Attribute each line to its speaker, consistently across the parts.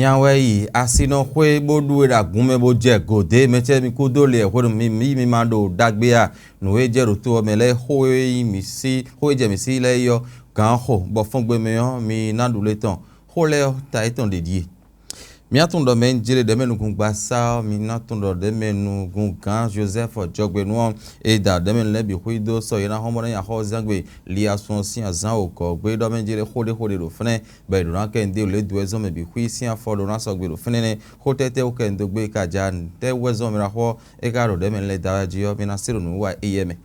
Speaker 1: miawe yi asino kwe bodu era gume bo je gode meche mi kudo le ho mi mando dagbea no eje rutu mele ho je mi si le yo kan ho bo fun gbe mi yo mi nadu le tan ho le ta etan dedie mi atundo men jire de menu gun gbasa mi natundo de menu gun kan Joseph Jogbenu e da de men lebi huido so yana homo ya ho zangbe li asun si azan oko gbe do men jire hode ro fene be do ran kende le du ezo me bi hui si afo do ran so gbe ro fene ne ho tete o kendo gbe kaja te wezo mi ra ho e ga ro de men le da ji yo mi na siru nu wa eyeme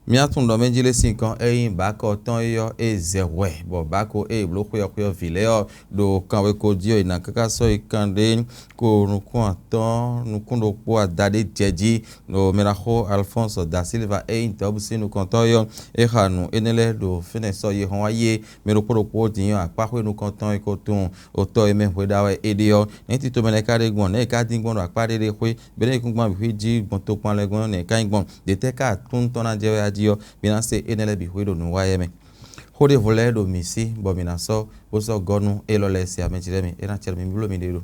Speaker 1: mi atundo men jile sin kan eyin ba ko ton yo ezewe bo ba ko e blo ko vile o do kan we ko dio ina kaka so ikande ko nukun aton nukun do po adade jeji no mirajo Alfonso da Silva eyin to busi nu kan ton yo e hanu enele do fine so ye hon aye mi ro po diyan apa ko nu kan ton ko tun o to e me we da we edio ni ti to mele kare gbon ne ka din gbon apa de we bere kun gbon bi ji gbon to pan le gbon ne ka gbon de te ka tun ton na je dio mina se enele bi huido nu wayeme hode voledo misi bo mina so bo so gonu elole si amechiremi era chermi bulo mi dedo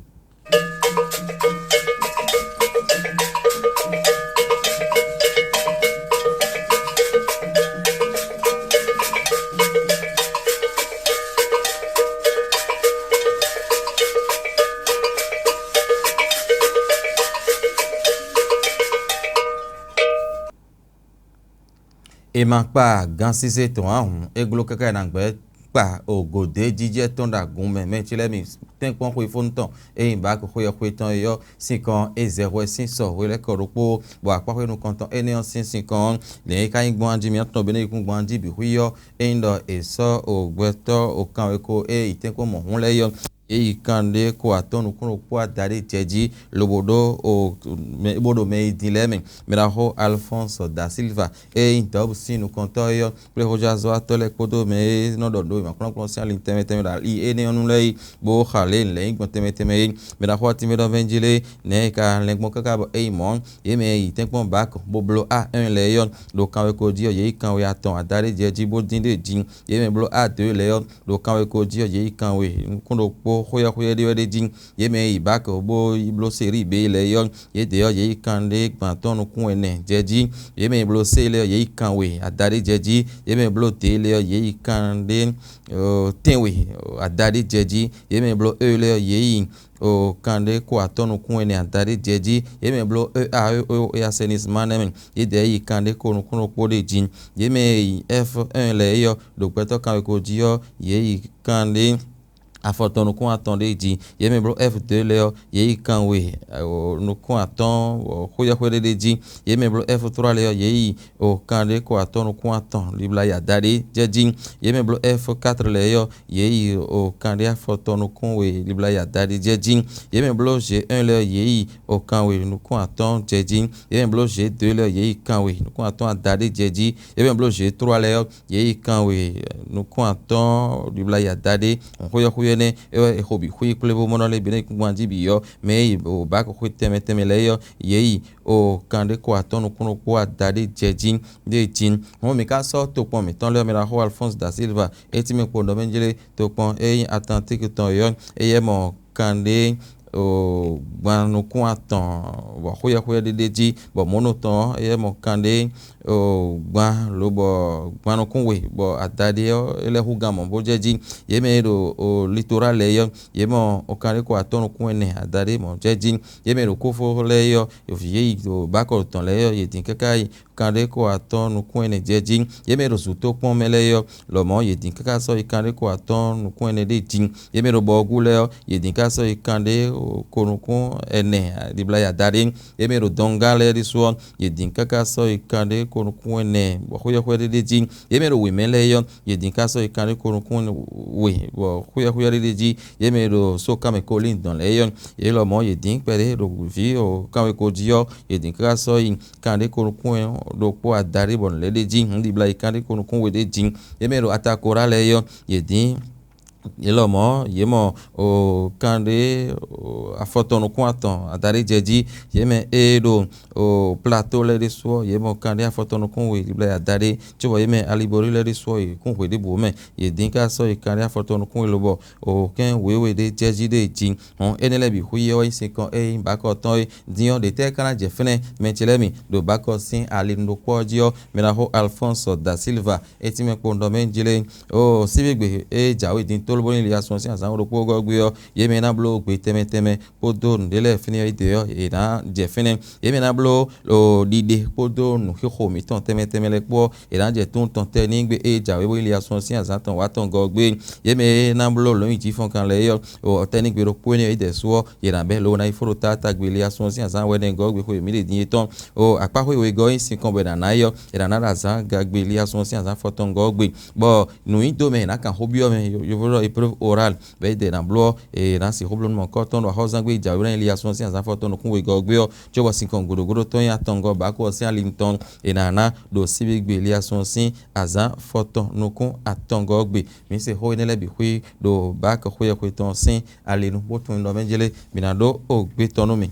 Speaker 1: e ma pa gan sise ton ahun eglo keke na gbe pa ogode jije ton da gun me chile mi ten pon ko ifon ton e ba ko yo ko ton yo sin kan e 05 so we le ko ropo bo apa ko nu kan ton e ne sin kan le ka yin gbon anji mi ton be ne ikun gbon anji bi hu yo e ndo e so ogbeto o kan we ko e iten ko mo hun le yo e kande ko atonu kun po adare jeji lobodo o bodo me dileme mirajo Alfonso da Silva e intob sinu kontoyo prehoja zo atole kodo me no do ma kon si alin teme da i ene onu lei bo khale le ngbon teme mirajo atime do venjile ne ka lengbon kaka bo e mon e me itenpon back bo blo a un leyon do kan we ko dio ye kan we aton adare jeji bo dinde jin ye me blo a 2 leyon do kan we ko dio ye kan we kun do hoya de jin ye me ibako bo iblo seri be le yon ye de yo ye kan le gbanton kun ene jeji ye me iblo se le ye kan we adari jeji ye me iblo te le ye kan de tenwe adari jeji ye me iblo e le ye o kande ko atonu kun ene adari jeji ye me iblo e asenis manem ye de ye kande ko kun po de jin ye me f1 le yo do peto kan ko ji yo ye kan le afotonu kun atonde ji ye me bro f2 le ye kan we no kun aton ko ya kwede de ji ye me bro f3 le ye o kan de ko atonu kun aton libla ya dare jeji ye me bro f4 le ye o kan de afotonu kun we libla ya dare jeji ye me bro g1 le ye o kan we no kun aton jeji ye me bro g2 le ye kan we no kun aton dare jeji ye me bro g3 le ye kan we no kun aton libla ya dare ko ya ne e hobi hui plebo monole bine kwanji biyo me o ba ko teme le yo ye o kande ko atonu kuno ko adade jejin de jin mo mi ka so to pon mi ton le mi ra ho Alfonso da Silva eti mi po do menjele to pon e Atlantique ton yo e ye mo kande o gbanu kun atan bo hoya de ji bo monoton e mo kande o gba lo bo gbanu kun we bo adade ele hugamo bo jeji ye me ro o littoral le yo ye mo o kare ko atonu kun ene adade mo jeji ye me ro ko fo le yo ye do ba ko ton le yo ye tin kakai kare ko atonu kun ene jeji ye me ro su to pon mele yo lo mo ye tin kaka so kare ko atonu kun ene de jin ye me ro bo gu le yo ye tin kaka so kande konukun ene dibla ya darin ye me ro dongale di so ye tin kaka so kande konukun ene bo hoya de jin ye me ro we mele yo ye tin kaka so kande konukun we bo hoya de ji ye me ro so kame kolin don le yo ye lo mo ye tin pere ro vi o kame ko ji yo ye tin kaka so kande konukun do po adari bon le de jin dibla kande konukun we de jin ye me ro atakora le yo ye tin ye lo mo ye mo o kande afɔtɔnu kun atɔn adari dzeji yeme eɖo o plateau lɛ de sɔ yeme kan de afɔtɔnu kun we le adari tso yeme alibori lɛ de sɔ yi kun we de bo me ye din ka sɔ yi kan de afɔtɔnu kun we lobɔ o kɛn wewe de dzeji de dzi hɔn ene lɛ bi hu ye wɔyi si kan eyi bakɔ tɔn ye diɲɔ de tɛ kana dze fɛnɛ mɛtsilɛ mi do bakɔ si alinudokpɔ dziɔ mena ho Alphonse da Silva eti me kpɔndɔ me dzile o sibigbe e dzawe din toloboni li asɔn si azãwo dokpɔ gɔgbe ye me na blo gbe tɛmɛtɛmɛ kpodo nudele fini ide yo e na dze fini ye me na blo o dide kpodo nu xixo mi tɔn tɛmɛtɛmɛ le kpɔ e na dze tun tɔn tɛ nigbe e dzawe wo li asɔn si azã tɔn wa tɔn gɔgbe ye me na blo lo yi dzi fɔn kan le yɔ o tɛnigbe do kpo ne ide sɔ ye na be lo na iforo ta gbe li asɔn si azã wɛ ne gɔgbe ko mi le din tɔn o akpa ko we gɔ yi si kan be na na yɔ e na da azã gagbe li asɔn si azã fɔtɔn gɔgbe bɔ nu yi do me na kan hobio me yo épreuve orale be de na blo e na si hoblo no kɔtɔn do hɔzã gbe dzawe ne li asɔn si azã fɔtɔn kun we gɔgbe yɔ tso bɔ si kan godogodo tɔn ya tɔn gɔ ba ko si ali tɔn e na na do sibi gbe li asɔn si azã fɔtɔn nukun atɔn gɔgbe mi se ho ne le bi hui do ba ko ho ye ko tɔn si ali nu botun do menjele mina do o gbe tɔn no mi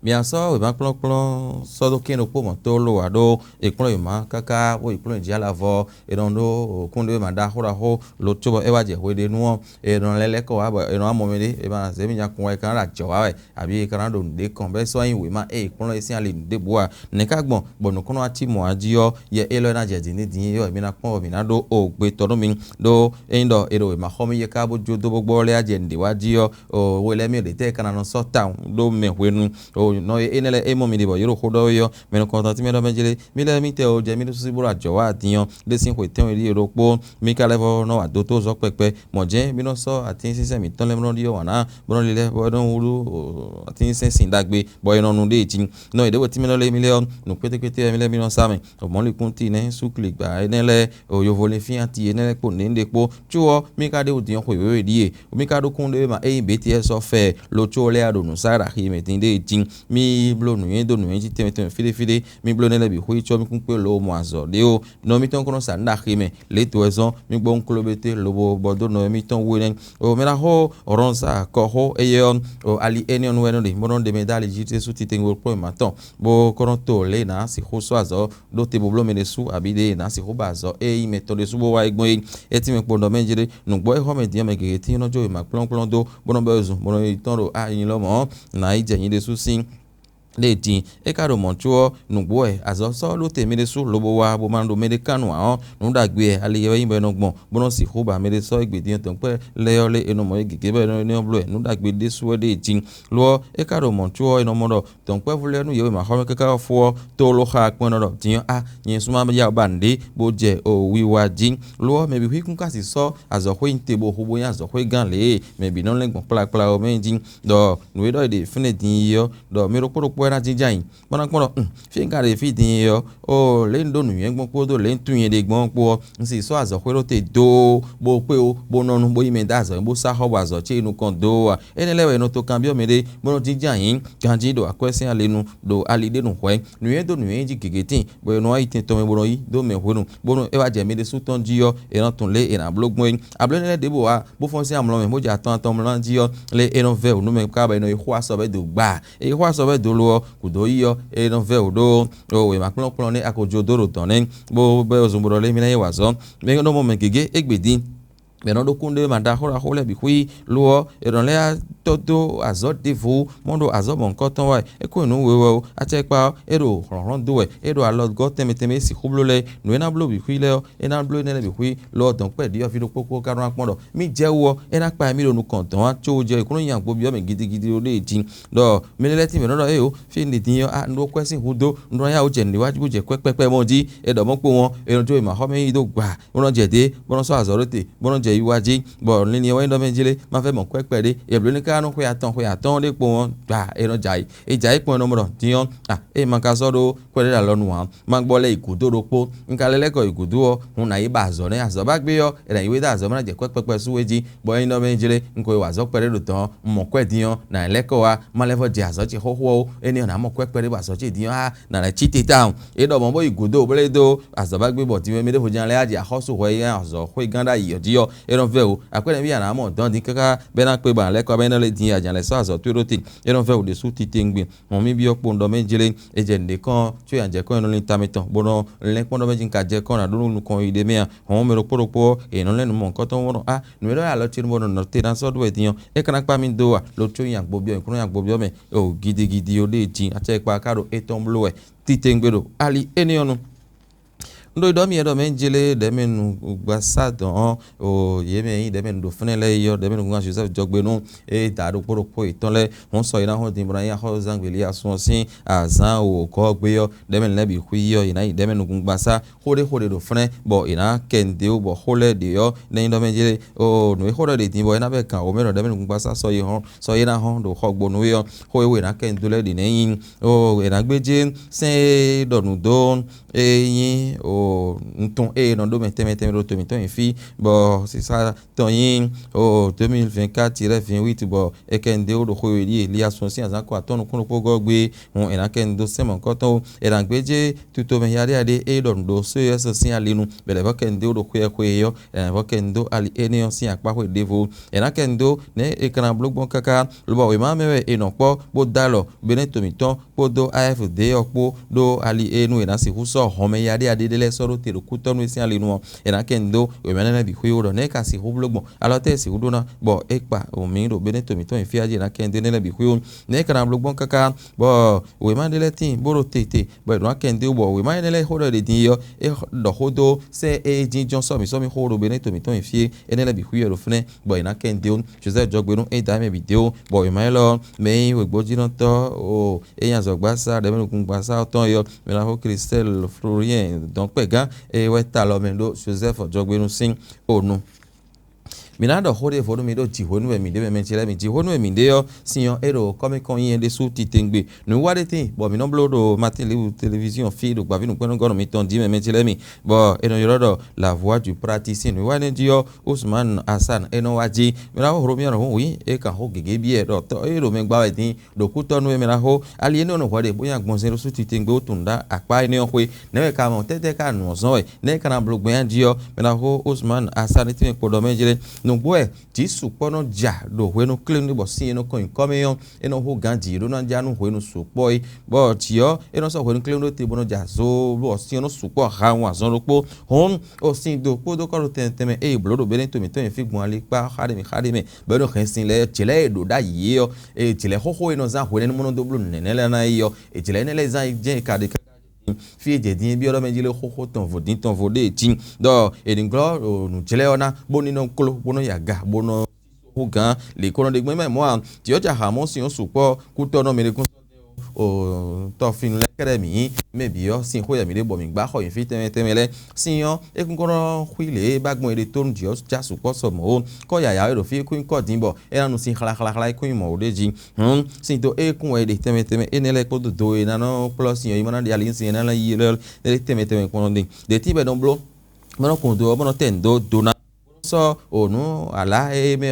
Speaker 1: miasɔ wòma kplɔkplɔ sɔdɔkɛ no kpɔmɔ tó lo aɖo ekplɔ yoma kaka wo ekplɔ dzi ala vɔ enɔ ɖo kunde ma da xɔ la xɔ lo tso bɔ ewa dze hoe de nuɔ enɔ lɛlɛ kɔ wa bɔ enɔ amɔme de ema zemi nya kɔn ekana la dzɔ wa wɛ abi ekana do nu de kɔn bɛ sɔ yin wòma ekplɔ esi ali nu de boa neka gbɔn gbɔnukɔnɔ ati mɔ adi yɔ ye elɔ na dze di ne di yɔ emi na kpɔn mina do o gbe tɔ no mi do eyin dɔ eɖo wòma xɔ mi ye ka bo dzo do gbɔ lɛ adze nde wa di yɔ o wo lɛ mi de te kana nɔ sɔ ta do me hoe nu o no enele emo mi de bo yoro khodo yo me no konta ti me do menjele mi le mi te o je mi do si buru ajo wa atiyan de sin ko ten ri ero po mi ka levo no ado to zo pepe mo je mi no so atin sise mi ton le mo ri yo wana bo no le bo don uru atin sin dagbe bo eno nu de ti no ede wo ti mi lo le mi le no pete mi le mi no sa mi o mo le kun ti ne su klik gba enele o yo vole fi ati enele po ne nde po chuo mi ka de odiyan ko we die mi ka do kun de ma e be ti e so fe lo chuo le ado nu sara hi me tin de ti mi blo nu yen do nu yen ti teme fide mi blo ne le bi hui cho mi kun pe lo mo azo de o no mi ton kono sa nda khime le to ezon mi gbo nklo bete lo bo do no mi ton wo nen o me la ho oron sa ko ho eyon o ali enion we no de mo non de medali jite su ti tengo pro ma ton bo kono to le na si ho so azo do te bo blo me de su abide na si ho ba azo e me to de su bo wa egbon e ti me pondo menjire nu gbo e ho me di me gege ti no jo ma plon do bo no be ezun mo no ton ro a yin lo mo na ije yin de su sin le din e ka do montuo nugbo e azo so lo te mi de su lobo wa bo man do me de kanu ahon nu da gbe ali ye yin be no gbon bo no si ho ba me de so egbedin ton pe le yo le enu mo gege be no ni oblo e nu da gbe de su de tin lo e ka do montuo eno mo do ton pe fu le nu ye ma ho me kaka fo to lo ha pon no do tin a yin su ma ya ba nde bo je o wi wa jin lo me bi hu kun ka si so azo ho inte bo ho bo yan azo ho gan le me bi no le gbon pla o me jin do nu we do de fine din yo do mi ro na jinjain bona kpono fi nka re fi din yo o le ndo nu yen gbon po do le ntun yen de gbon po nsi so azo kwe ro te do bo pe o bo nonu bo ime da azo bo sa ho azo che inu kan do a ene lewe no to kan bi o me de bo jinjain kanji do akwese alenu do alide nu hwe nu yen do nu yen ji gegetin bo no itin to me bo yi do me hwenu bo no e wa je me de su ton ji yo e ran tun le e na blogbon ablene de bo wa bo fon si amlo me mo ja ton ton ran ji yo le e no ve o nu me ka ba no e hwa so be do gba e hwa so be do lo kudo iyo e no ve odo o we ma plon ne akojo doro ton ne bo be ozumboro le mi na ye wazo me no mo me gege egbedin beno do kunde manda hora hole bi hui luo eronle todo azote fu mondo azobon koton wa eko nu wewo atepa ero ron do ero alod go teme si hublole nu ena blo bi hui le ena blo ne bi hui lo don pe di ofido popo karun apondo mi jewo ena pa mi ronu konton wa cho je ikun yan gbo bi o me gidigidi o le jin do mi le ti me no e o fi ni din yo a ndo kwesin hudo ndo ya o je ni waju je pepepe mo di edo mo po won ero jo ma ho me yi do gba mo je de mo so azorote mo je iwaji bo ni ni wa ndo menjile ma fe mo kwepe de e blo ni ka nu ko ya ton de po won gba ero jai e jai po no mo do dion e ma ka so do kwere la lonu wa ma gbo le ikudo ro po nka le ko ikudo o hun na iba azo ne azo ba gbe yo e na iwe da azo ma je kwepe suweji bo ndo menjile nko wa zo pere do ton mo kwe dion na le ko wa ma le fo je azo je ho ho eni na mo kwepe ba azo je dion na la chiti town e do mo bo ikudo bo le do azo ba gbe bo ti me de fo jan le aje ahosu ho ya azo ho ganda yi odiyo e no ve o akwere bi ana mo don din kaka be na pe ba le ko be na le din ajan le so azo to rote e no fe o de su ti tengbe mo mi bi opo ndo menjele e je nde kan tu ya je kan no ni tametan bono le pon do meji ka je kan na do nu kan ide me won me ro poropo e no le nu mo nkan to won ah nu ro ya lo ti bono no te dan so do e diyan e kan pa mi do wa lo tu yan gbobio ikun yan gbobio me o gidigidi o le jin ate pa karo e ton blo e ti tengbero ali enionu ndo idomi edo menjele demenu gbasadon o yeme yin demenu do funele yo demenu gwa Joseph Jogbenu e daru poropo itonle won so ina hon dimbra ya ho zangbeli asun sin azan o ko gbe yo demenu lebi huyo ina demenu gbasa hore do fune bo ina kende o bo hole de yo ne ndo menjele o no hore de dimbo ina be kan o mero demenu gbasa so yi hon so ina hon do hogbo no yo ho ewe na kendule de neyin o ina gbeje se donu don yin o nton non do meteme do tomiton fi bo c'est ça tonyin o 2024-28 bo ekende o do ko li asunsi azan ko atonu kunu ko gogbe won ena kendo semon koto era gbeje tuto me yari ade don do so yeso sin alinu bele bo kende o do ko yo bo kendo ali enion sin apa ko devo ena kendo ne ekran blog bon kaka lo bo we ma mewe enokpo bo dalo bene tomiton podo AFD okpo do ali enu ena si huso home yari ade dele soro te kutonu esi alinu ena kendo we menene bi huyo ne ka si hoblogbon alote si hudona bo ekpa o mi do bene tomiton e fiaje na kende ne bi huyo ne kana blogbon kaka bo we mandele tin boro tete bo do kende bo we mandele hodo de din yo e do hodo se e jin johnson mi so mi hodo bene tomiton e fie enele bi huyo ro fune bo ena kende Joseph Jogbenu e da me video bo we mandelo me we gbojina to o eyan zo gbasa de me kun gbasa ton yo me la ho Christelle Florien donc pega e weta lo mendo Joseph Jogbenu sin onu minado hore fodo mi do jihonu e mi de me chele mi jihonu e mi de yo siyan ero come kon yin de su ti tengbe nu wade tin bo mi no blodo matin live télévision fi do gba vinu penu gono mi ton di me chele mi bo eno yorodo la voix du praticien nu wade di yo Usman Hassan eno waji mi ra ho mi ro wi e kan ho gege bi e do to ero me gba we tin do ku tonu e mi ra ho ali eno no wade boya gbon zero su ti tengbe o tunda apa eni ohwe ne ka mo tete ka nu ozon e ne kana blogbe an di yo mi ra ho Usman Hassan ti me podo menjele boy ti supono ja do hwenu clean ni bo si eno ko inkomeyon eno ho ganji do na ja nu hwenu supoi bo ti yo eno so hwenu clean do ti bono ja zo bo si eno supo ha won azon ropo hon o sin do po do ko teme e blodo beren to mi to fi gun ali pa khade me be do khensin le chele do da yi yo e chele ho ho eno za hwenu mono do blu nenele na yo e chele ne le za je ka de fi je din bi oro menjile koko ton vode tin do edinglo nu jele ona boni no kolo bono yaga bono hogan le kono de gbeme mo an ti oja ha mo si on supo ku to no mere kun o to fin le kere mi me bi yo sin ho ya mi le bo mi gba ho yin fi temele sin yo e kun kono huile bagbon ede to nji o ja supo so mo ko ya ero fi kun ko din bo e anu sin khala kun mo odeji sin to e kun ede teme enele ko do e na no plus yo imana di alin sin na la yi le teme kono din de ti be don blo mo ko do mo no tendo do na so onu ala e me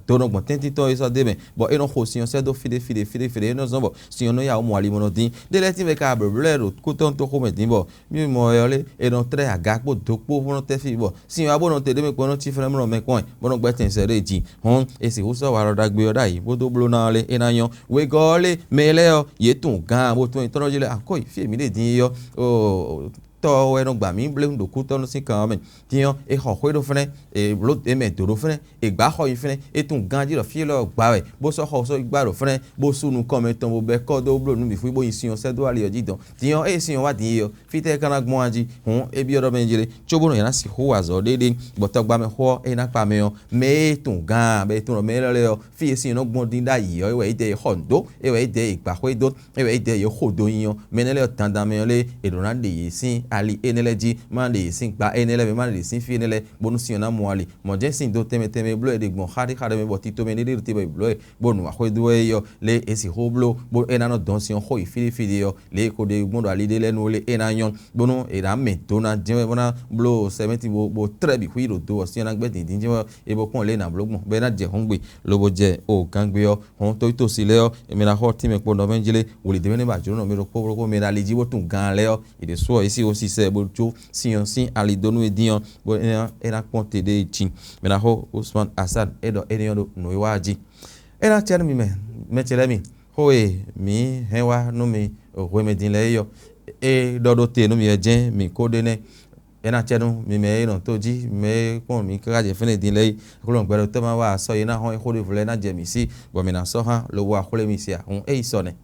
Speaker 1: tono gbon tenti to iso de me bo e no ho si on se do fide no zombo si on no ya o mo ali mo no din de le ti me ka brero ku ton to ko me din bo mi mo yo le e no tre aga po do po no te fi bo si on abo no te de me ko no ti fere mo me kon bo no gbe ten se re ji hon e si ho so wa ro da gbe yo da yi bo do blo na le e na yan we go le me le o ye tun gan bo tun itono jile akoi fi mi le din yo o to eno gba mi ble ndo ku to no si kan men tiyan e ho hwe do fene e blo e me do fene e gba ho yin fene e tun ganji lo fi lo gba we bo so ho so gba ro fene bo sunu kan me ton bo be ko do blo nu mi fu bo yin si on se do ali oji don tiyan e si on wa din yo fi te kan agbon aji hun e bi oro menjire chobo no yana si ho wa zo dede bo to gba me ho e na pa me yo me tun gan be tun ro me le yo fi si no gbon din da yi yo e we de hondo e we de igba hwe do e we de yo hodo yin yo menele o tan da me yo le e do na de yi sin ali eneleji mande sin gba enele me mande sin fi enele bonu sin na mo ali mo je sin do teme blo e de gbon khari me botito me de ti be blo e bonu akwe do e yo le esi hoblo bo enano don sin ho ifili yo le ko de gbon do ali de lenu le enanyon bonu e da me do na je bona blo 70 bo tre bi hu ro do sin na gbe din je e bo kon le na blo gbon be na je hongbe lo bo je o kan gbe yo hon to si le yo e me na ho ti me po do menjile woli de me ba juro no me ro ko me na leji bo tun gan le yo e de so isi o si se bo jo si ali donu e dion bo era ponte de tin me na ho Usman Hassan edo enyo no iwaji ena chen mi me chele mi hoe mi hewa no mi hoe me din le yo e dodo te no mi ejen mi kode ne ena chen mi me no toji me kon mi ka je fene din le ko lo gbero to ma wa so ina ho e hode vle na je mi si bo mi na so ha lo wa hole mi si a hun e so ne